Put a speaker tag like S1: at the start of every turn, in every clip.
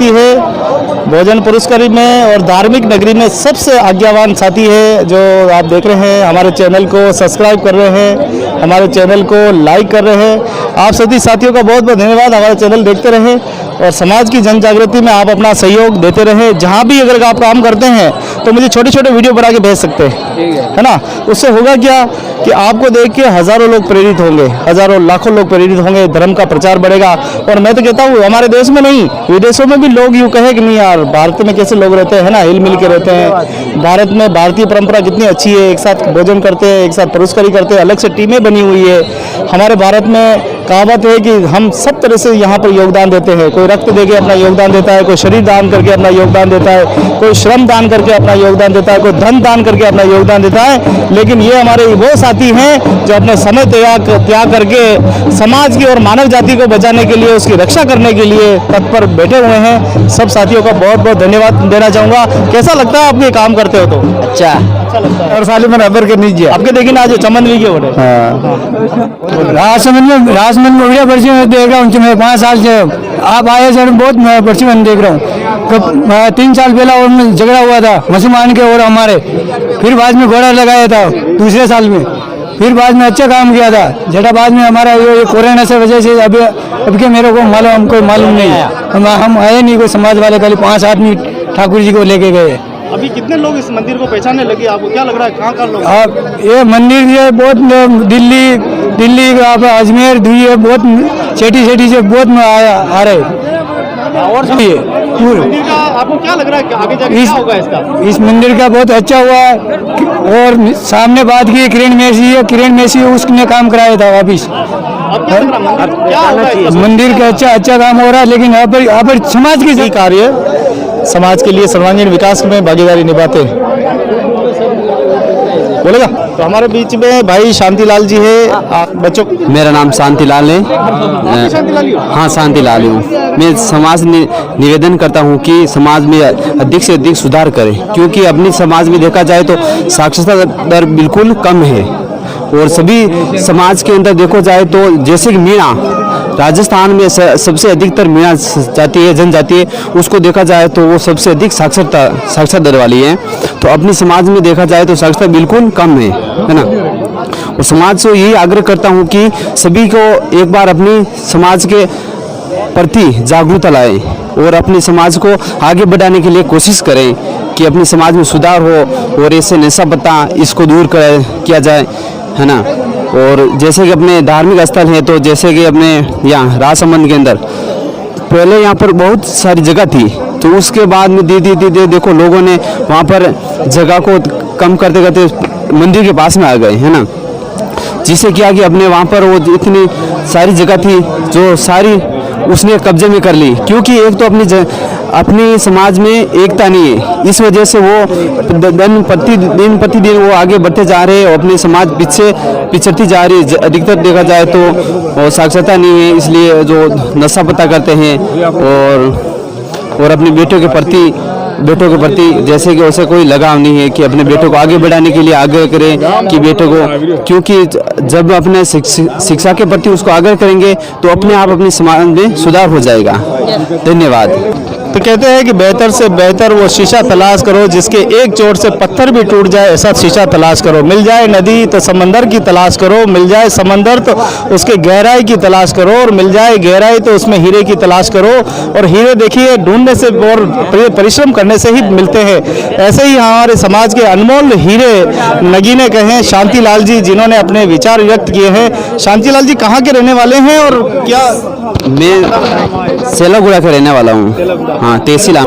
S1: साथी है भोजन पुरस्कारी में और धार्मिक नगरी में सबसे आज्ञावान साथी है, जो आप देख रहे हैं हमारे चैनल को सब्सक्राइब कर रहे हैं, हमारे चैनल को लाइक कर रहे हैं। आप सभी साथियों का बहुत बहुत धन्यवाद। हमारा चैनल देखते रहें और समाज की जन जागृति में आप अपना सहयोग देते रहें। जहाँ भी अगर आप काम करते हैं तो मुझे छोटे छोटे वीडियो बना के भेज सकते हैं, है ना। उससे होगा क्या कि आपको देख के हज़ारों लोग प्रेरित होंगे, हज़ारों लाखों लोग प्रेरित होंगे, धर्म का प्रचार बढ़ेगा। और मैं तो कहता हूँ हमारे देश में नहीं, विदेशों में भी लोग यूँ कहे कि नहीं यार भारत में कैसे लोग रहते हैं, है ना, हिल मिल के रहते हैं। भारत में भारतीय परंपरा कितनी अच्छी है, एक साथ भोजन करते हैं, एक साथ पुरस्कारी करते हैं, अलग से टीमें बनी हुई है। हमारे भारत में कहावत है कि हम सब तरह से यहाँ पर योगदान देते हैं। कोई रक्त देके अपना योगदान देता है, कोई शरीर दान करके अपना योगदान देता है, कोई श्रम दान करके अपना योगदान देता है, कोई धन दान करके अपना योगदान देता है। लेकिन ये हमारे वो साथी हैं जो अपने समय त्याग करके समाज की और मानव जाति को बचाने के लिए, उसकी रक्षा करने के लिए तत्पर बैठे हुए हैं। सब साथियों का बहुत बहुत धन्यवाद देना चाहूँगा। कैसा लगता है आप ये काम करते हो? तो अच्छा लगता है। और साल में रबर के नीचे आपके देखिए ना आज चमन भी हो रहे राजमंद में बढ़िया पर्ची में देख रहा हूँ। मैं 5 साल से आप आए सर, बहुत पर्ची में देख रहा हूँ। 3 साल पहला और झगड़ा हुआ था मुसलमान के और हमारे, फिर बाद में घोड़ा लगाया था दूसरे साल में, फिर बाद में अच्छा काम किया था। झटा बाद में हमारा ये कोरोना से वजह से अब के मेरे को हमको मालूम नहीं है, हम आए नहीं, कोई समाज वाले खाली 5 आदमी ठाकुर जी को लेके गए।
S2: अभी कितने लोग इस मंदिर को पहचानने लगे? आपको क्या लग रहा है कहाँ लोग?
S1: आप ये मंदिर ये बहुत दिल्ली आप अजमेर दुई बहुत सेठी से बहुत आ रहे।
S2: और मंदिर का आपको क्या लग रहा है आगे जाके क्या होगा इसका?
S1: इस मंदिर का बहुत अच्छा हुआ है। और सामने बात की किरण मेसी उसने काम कराया था वापिस। मंदिर का अच्छा काम हो रहा है, लेकिन यहाँ पर समाज के कार्य, समाज के लिए सर्वांगीण विकास में भागीदारी निभाते हैं। बोलेगा तो हमारे बीच में भाई शांतिलाल जी है। बच्चों
S3: मेरा नाम शांतिलाल है। हाँ शांतिलाल हूँ। मैं समाज निवेदन करता हूँ कि समाज में अधिक से अधिक सुधार करें, क्योंकि अपनी समाज में देखा जाए तो साक्षरता दर बिल्कुल कम है। और सभी समाज के अंदर देखो जाए तो जैसे कि मीणा राजस्थान में सबसे अधिकतर मीणा जाति है, जनजाति है, उसको देखा जाए तो वो सबसे अधिक साक्षरता दर वाली है। तो अपनी समाज में देखा जाए तो साक्षरता बिल्कुल कम है ना। और समाज से यही आग्रह करता हूँ कि सभी को एक बार अपनी समाज के प्रति जागरूकता लाएं और अपने समाज को आगे बढ़ाने के लिए कोशिश करें कि अपने समाज में सुधार हो और ऐसे नशा पत्ता इसको दूर किया जाए, है ना। और जैसे कि अपने धार्मिक स्थल है, तो जैसे कि अपने यहाँ राजसमंद के अंदर पहले यहाँ पर बहुत सारी जगह थी, तो उसके बाद में धीरे देखो लोगों ने वहाँ पर जगह को कम करते करते मंदिर के पास में आ गए, है ना। जिससे क्या कि अपने वहाँ पर वो इतनी सारी जगह थी जो सारी उसने कब्जे में कर ली, क्योंकि एक तो अपनी समाज में एकता नहीं है। इस वजह से वो दिन प्रतिदिन वो आगे बढ़ते जा रहे हैं और अपनी समाज पिछड़ती जा रही है। अधिकतर देखा जाए तो साक्षरता नहीं है, इसलिए जो नशा पता करते हैं और अपने बेटों के प्रति जैसे कि उसे कोई लगाव नहीं है कि अपने बेटों को आगे बढ़ाने के लिए आग्रह करें कि बेटों को, क्योंकि जब अपने शिक्षा के प्रति उसको आग्रह करेंगे तो अपने आप अपने समाज में सुधार हो जाएगा। धन्यवाद।
S1: तो कहते हैं कि बेहतर से बेहतर वो शीशा तलाश करो जिसके एक चोट से पत्थर भी टूट जाए, ऐसा शीशा तलाश करो। मिल जाए नदी तो समंदर की तलाश करो, मिल जाए समंदर तो उसके गहराई की तलाश करो, और मिल जाए गहराई तो उसमें हीरे की तलाश करो। और हीरे देखिए ढूंढने से और परिश्रम करने से ही मिलते हैं। ऐसे ही हमारे समाज के अनमोल हीरे नगीने कहें शांतिलाल जी, जिन्होंने अपने विचार व्यक्त किए हैं। शांतिलाल जी कहाँ के रहने वाले हैं और क्या?
S3: मैं सेलागुड़ा का रहने वाला हूँ। हाँ तहसील।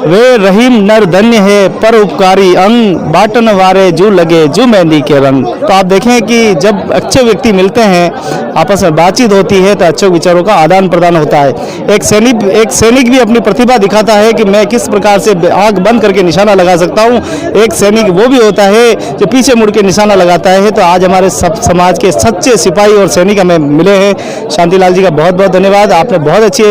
S1: वे रहीम नर धन्य है पर उपकारी अंग, बाटन वारे जू लगे जू मेहंदी के रंग। तो आप देखें कि जब अच्छे व्यक्ति मिलते हैं, आपस में बातचीत होती है, तो अच्छे विचारों का आदान प्रदान होता है। एक सैनिक भी अपनी प्रतिभा दिखाता है कि मैं किस प्रकार से आंख बंद करके निशाना लगा सकता हूँ। एक सैनिक वो भी होता है जो पीछे मुड़ के निशाना लगाता है। तो आज हमारे सब समाज के सच्चे सिपाही और सैनिक हमें मिले हैं। शांतिलाल जी का बहुत बहुत धन्यवाद। आपने बहुत अच्छी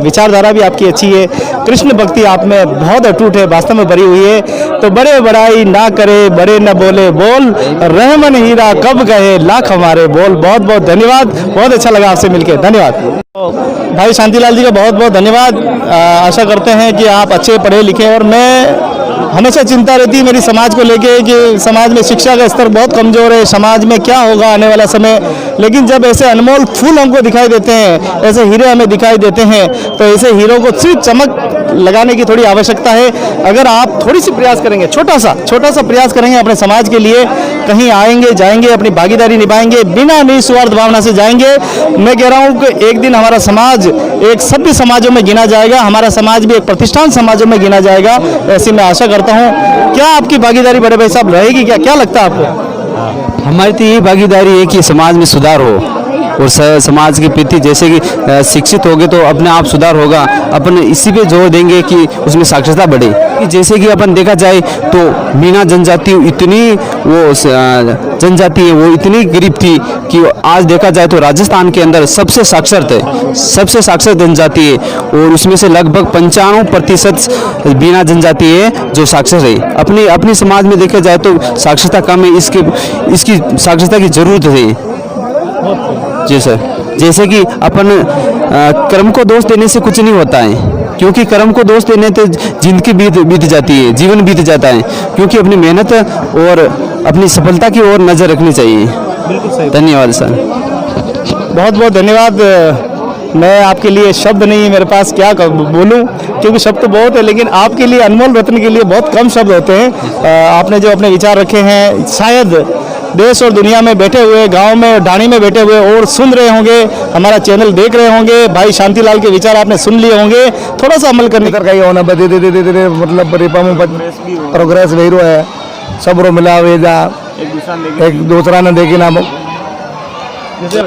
S1: विचारधारा भी आपकी अच्छी है, कृष्ण भक्ति आप में बहुत अटूट है, वास्तव में भरी हुई है। तो बड़े बड़ाई ना करे, बड़े न बोले बोल, रहमन हीरा कब कहे लाख हमारे बोल। बहुत बहुत धन्यवाद, बहुत अच्छा लगा आपसे मिलकर, धन्यवाद। तो भाई शांतिलाल जी का बहुत बहुत धन्यवाद। आशा करते हैं कि आप अच्छे पढ़े लिखे, और मैं हमेशा चिंता रहती है मेरी समाज को लेके कि समाज में शिक्षा का स्तर बहुत कमज़ोर है, समाज में क्या होगा आने वाला समय। लेकिन जब ऐसे अनमोल फूल हमको दिखाई देते हैं, ऐसे हीरे हमें दिखाई देते हैं, तो ऐसे हीरों को सिर्फ चमक लगाने की थोड़ी आवश्यकता है। अगर आप थोड़ी सी प्रयास करेंगे, छोटा सा प्रयास करेंगे अपने समाज के लिए, कहीं आएंगे जाएंगे, अपनी भागीदारी निभाएंगे, बिना निस्वार्थ भावना से जाएंगे। मैं कह रहा हूँ कि एक दिन हमारा समाज एक सभ्य समाजों में गिना जाएगा, हमारा समाज भी एक प्रतिष्ठान समाजों में गिना जाएगा, ऐसी मैं आशा करता हूँ। क्या आपकी भागीदारी बड़े भाई साहब रहेगी क्या, क्या लगता है आपको?
S3: हमारी तो यही भागीदारी है कि समाज में सुधार हो, और समाज के प्रति जैसे कि शिक्षित होगे तो अपने आप सुधार होगा। अपन इसी पे जोर देंगे कि उसमें साक्षरता बढ़े। कि जैसे कि अपन देखा जाए तो मीना जनजाति इतनी वो जनजाति है, वो इतनी गरीब थी कि आज देखा जाए तो राजस्थान के अंदर सबसे साक्षर थे, सबसे साक्षर जनजाति है, और उसमें से लगभग 95% मीना जनजाति है जो साक्षर है। अपनी समाज में देखा जाए तो साक्षरता कम है, इसकी साक्षरता की जरूरत है। जी सर, जैसे कि अपन कर्म को दोष देने से कुछ नहीं होता है, क्योंकि कर्म को दोष देने से जिंदगी बीत जाती है, जीवन बीत जाता है। क्योंकि अपनी मेहनत और अपनी सफलता की ओर नज़र रखनी चाहिए।
S1: बिल्कुल सही।
S3: धन्यवाद सर,
S1: बहुत बहुत धन्यवाद। मैं आपके लिए शब्द नहीं मेरे पास, क्या बोलूं, क्योंकि शब्द तो बहुत है, लेकिन आपके लिए, अनमोल रत्न के लिए बहुत कम शब्द होते हैं। आपने जो अपने विचार रखे हैं, शायद देश और दुनिया में बैठे हुए, गांव में, ढाणी में बैठे हुए और सुन रहे होंगे, हमारा चैनल देख रहे होंगे, भाई शांतिलाल के विचार आपने सुन लिए होंगे। थोड़ा सा अमल करने
S4: कहीं होना धीरे मतलब प्रोग्रेस वही रो है, सब रो मिला वेजा एक दूसरा ने देखी ना।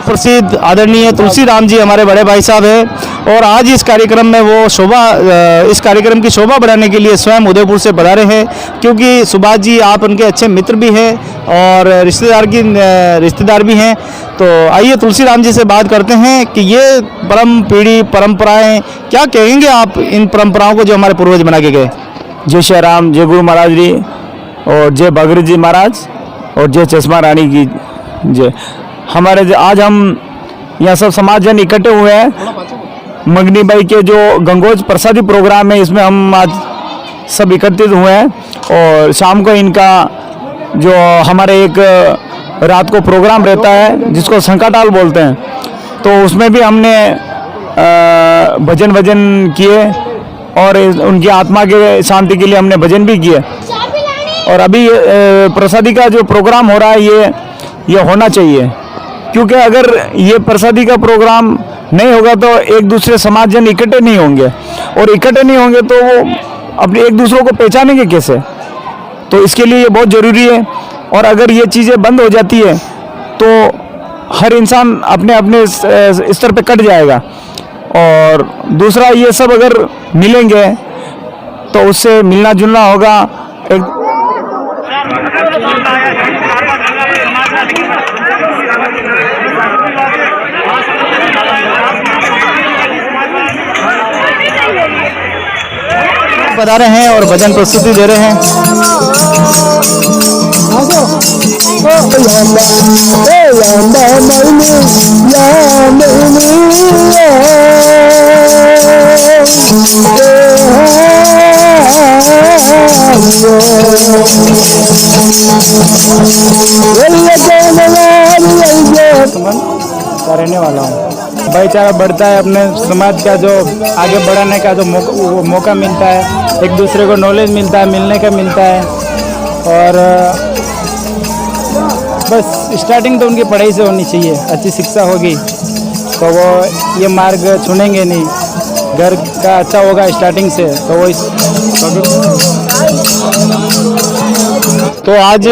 S1: प्रसिद्ध आदरणीय तुलसी राम जी हमारे बड़े भाई साहब हैं, और आज इस कार्यक्रम में वो इस कार्यक्रम की शोभा बढ़ाने के लिए स्वयं उदयपुर से पधारे हैं। क्योंकि सुभाष जी आप उनके अच्छे मित्र भी हैं और रिश्तेदार भी हैं। तो आइए तुलसी राम जी से बात करते हैं कि ये परंपराएं, क्या कहेंगे आप इन परंपराओं को जो हमारे पूर्वज बना के गए?
S4: जय श्री राम, जय गुरु महाराज जी, और जय भगीरथ जी महाराज, और जय चश्मा रानी की जय। हमारे आज हम यहाँ सब समाज जन इकट्ठे हुए हैं मंगनी बाई के जो गंगोज प्रसादी प्रोग्राम है, इसमें हम आज सब एकत्रित हुए हैं। और शाम को इनका जो हमारे एक रात को प्रोग्राम रहता है जिसको संकाटाल बोलते हैं, तो उसमें भी हमने भजन किए, और उनकी आत्मा के शांति के लिए हमने भजन भी किए। और अभी प्रसादी का जो प्रोग्राम हो रहा है ये होना चाहिए, क्योंकि अगर ये प्रसादी का प्रोग्राम नहीं होगा तो एक दूसरे समाज जन इकट्ठे नहीं होंगे, और इकट्ठे नहीं होंगे तो वो अपने एक दूसरों को पहचानेंगे कैसे। तो इसके लिए ये बहुत ज़रूरी है। और अगर ये चीज़ें बंद हो जाती है तो हर इंसान अपने अपने स्तर पे कट जाएगा। और दूसरा, ये सब अगर मिलेंगे तो उससे मिलना जुलना होगा। एक
S1: बता रहे हैं और भजन प्रस्तुति दे रहे हैं। रहने वाला हूँ। भाईचारा बढ़ता है, अपने समाज का जो आगे बढ़ाने का जो मौका मिलता है, एक दूसरे को नॉलेज मिलता है, मिलने का मिलता है। और बस स्टार्टिंग तो उनकी पढ़ाई से होनी चाहिए, अच्छी शिक्षा होगी तो वो ये मार्ग चुनेंगे नहीं। घर का अच्छा होगा स्टार्टिंग से तो वो तो आज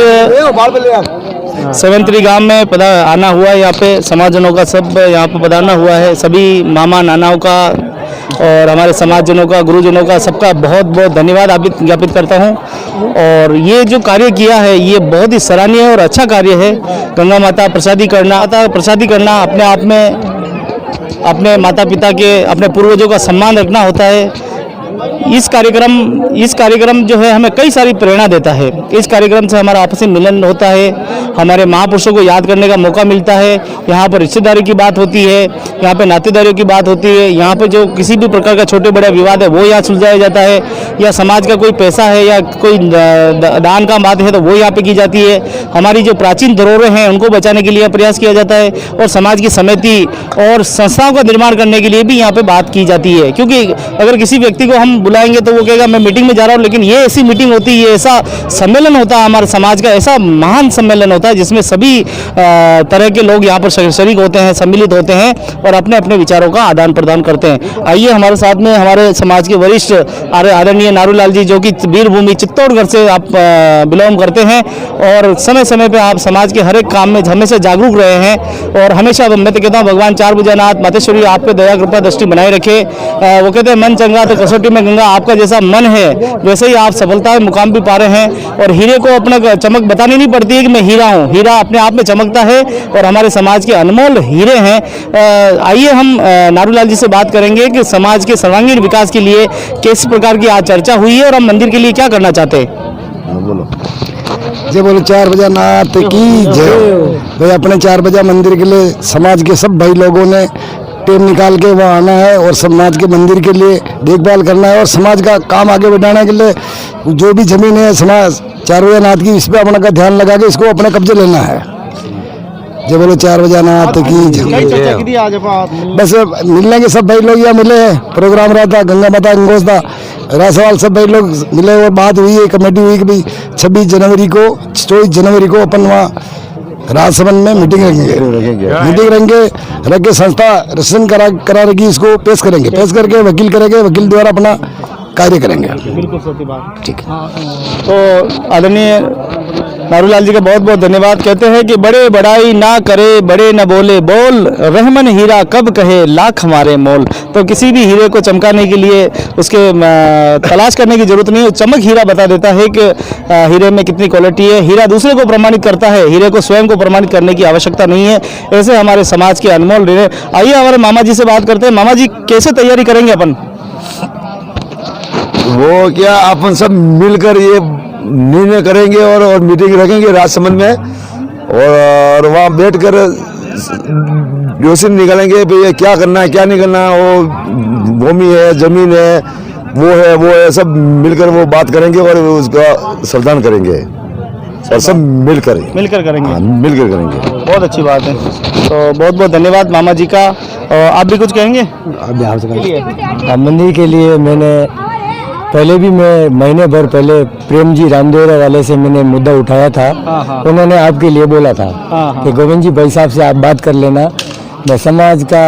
S1: 7 गांव में आना हुआ है। यहाँ पे समाजजनों का सब यहाँ पे पधारना हुआ है, सभी मामा नानाओं का और हमारे समाजजनों का, गुरुजनों का, सबका बहुत बहुत धन्यवाद ज्ञापित करता हूँ। और ये जो कार्य किया है ये बहुत ही सराहनीय और अच्छा कार्य है। गंगा माता प्रसादी करना अपने आप में अपने माता पिता के, अपने पूर्वजों का सम्मान रखना होता है। इस कार्यक्रम जो है हमें कई सारी प्रेरणा देता है। इस कार्यक्रम से हमारा आपसी मिलन होता है, हमारे महापुरुषों को याद करने का मौका मिलता है। यहाँ पर रिश्तेदारी की बात होती है, यहाँ पे नातेदारियों की बात होती है, यहाँ पे जो किसी भी प्रकार का छोटे बड़े विवाद है वो यहाँ सुलझाया जाता है, या समाज का कोई पैसा है या कोई दान का बात है तो वो यहाँ पे की जाती है। हमारी जो प्राचीन धरोहरें हैं उनको बचाने के लिए प्रयास किया जाता है, और समाज की समिति और संस्थाओं का निर्माण करने के लिए भी यहाँ पे बात की जाती है। क्योंकि अगर किसी व्यक्ति को हम बुलाएंगे तो वो कहेगा मैं मीटिंग में जा रहा हूँ, लेकिन ये ऐसी मीटिंग होती है, ये ऐसा सम्मेलन होता है, हमारे समाज का ऐसा महान सम्मेलन होता है जिसमें सभी तरह के लोग यहाँ पर शरीक होते हैं, सम्मिलित होते हैं और अपने अपने विचारों का आदान प्रदान करते हैं। आइए हमारे साथ में हमारे समाज के वरिष्ठ आदरणीय नारूलाल जी, जो कि वीरभूमि चित्तौड़गढ़ से आप बिलोंग करते हैं और समय समय पे आप समाज के हर एक काम में हमेशा जागरूक रहे हैं, और हमेशा मैं तो कहता हूँ भगवान चार भुजानाथ मातेश्वरी आप पे दया कृपा दृष्टि बनाए रखे। वो कहते हैं मन चंगा तो कसौटी में गंगा, आपका जैसा मन है वैसे ही आप सफलता में मुकाम भी पा रहे हैं, और हीरे को अपना चमक बतानी नहीं पड़ती है कि मैं हीरा हूँ, हीरा अपने आप में चमकता है और हमारे समाज के अनमोल हीरे हैं। आइए हम नारूलाल जी से बात करेंगे कि समाज के सर्वांगीण विकास के लिए किस प्रकार की आज चर्चा हुई है और हम मंदिर के लिए क्या करना चाहते हैं।
S5: बोलो जय बोलो चार बजा नाथ की जय। भाई अपने चार बजा मंदिर के लिए समाज के सब भाई लोगों ने टाइम निकाल के वहाँ आना है और समाज के मंदिर के लिए देखभाल करना है और समाज का काम आगे बढ़ाने के लिए जो भी जमीन है समाज चार बजा नाथ की, इस पर अपना का ध्यान लगा के इसको अपने कब्जे लेना है। जय बोलो चार बजा नाथ की जय। बस मिलने के सब भाई लोग यहाँ मिले हैं, प्रोग्राम रहा था, गंगा माता अंगोश था, रासवाल सब भाई लोग मिले और बात हुई है, कमेटी हुई कि भाई 24 जनवरी को अपन वहाँ राजसमंद में मीटिंग रखेंगे, रख के संस्था रजिस्ट्रेशन करा रखी, इसको पेश करके वकील करेंगे, वकील द्वारा अपना कार्य करेंगे।
S1: बिल्कुल सही बात,
S5: ठीक
S1: है। तो आदरणीय नारूलाल जी का बहुत बहुत धन्यवाद। कहते हैं कि बड़े बड़ाई ना करे, बड़े न बोले बोल, रहमन हीरा कब कहे लाख हमारे मोल। तो किसी भी हीरे को चमकाने के लिए उसके तलाश करने की जरूरत नहीं है, चमक हीरा बता देता है कि हीरे में कितनी क्वालिटी है। हीरा दूसरे को प्रमाणित करता है, हीरे को स्वयं को प्रमाणित करने की आवश्यकता नहीं है। ऐसे हमारे समाज के अनमोल हीरे। आइए हमारे मामा जी से बात करते हैं। मामा जी, कैसे तैयारी करेंगे अपन?
S6: वो क्या अपन सब मिलकर ये निर्णय करेंगे और मीटिंग रखेंगे राजसमंद में, और वहाँ बैठकर योजना निकालेंगे भैया क्या करना है क्या नहीं करना है। वो भूमि है, जमीन है, वो है, सब मिलकर वो बात करेंगे और उसका समाधान करेंगे और सब मिलकर
S1: करेंगे।
S6: हाँ, मिलकर करेंगे।
S1: बहुत अच्छी बात है। तो बहुत बहुत धन्यवाद मामा जी का। आप भी कुछ कहेंगे?
S7: मंदिर के लिए मैंने पहले भी मैं महीने भर पहले प्रेम जी रामदेवरा वाले से मैंने मुद्दा उठाया था। उन्होंने आपके लिए बोला था कि गोविंद जी भाई साहब से आप बात कर लेना, मैं समाज का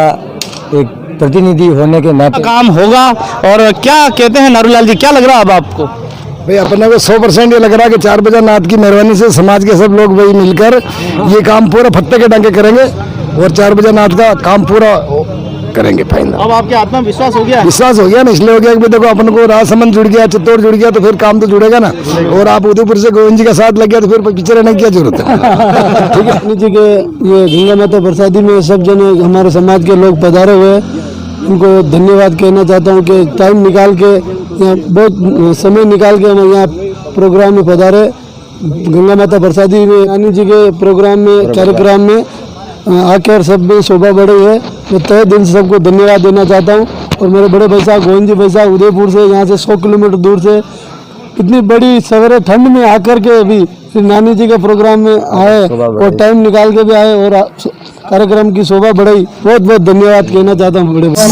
S7: एक प्रतिनिधि होने के नाते
S1: काम होगा। और क्या कहते हैं नारूलाल जी, क्या लग रहा है अब आपको?
S5: भाई अपने को 100% ये लग रहा है कि चार बजा नाथ की मेहरबानी से समाज के सब लोग वही मिलकर ये काम पूरा फत्ते के डंके करेंगे और चार बजा नाथ का काम पूरा करेंगे फाइनल।
S1: अब आपके आत्मा विश्वास हो गया?
S5: विश्वास हो गया ना, इसलिए हो गया कि देखो अपन को राजसमंद जुड़ गया, चित्तौड़ जुड़ गया, तो फिर काम तो जुड़ेगा ना। और आप उदयपुर से गोविंद जी का साथ लग गया तो फिर पीछे रहने की क्या जरूरत है।
S7: ठीक है जी के ये गंगा माता प्रसादी में सब जने हमारे समाज के लोग पधारे हुए हैं, उनको धन्यवाद कहना चाहता हूँ कि टाइम निकाल के यहाँ बहुत समय निकाल के हम यहाँ प्रोग्राम में पधारे। गंगा माता प्रसादी में नानी जी के प्रोग्राम में कार्यक्रम में आकर सब में शोभा बढ़ी है। मैं तहे दिल से सबको धन्यवाद देना चाहता हूँ। और मेरे बड़े भाई साहब गोविंद जी भाई साहब उदयपुर से, यहाँ से 100 किलोमीटर दूर से इतनी बड़ी सवेरे ठंड में आकर के अभी फिर नानी जी के प्रोग्राम में आए और टाइम निकाल के भी आए और कार्यक्रम की शोभा बढ़ाई। बहुत बहुत धन्यवाद कहना चाहता हूँ बड़े भाई।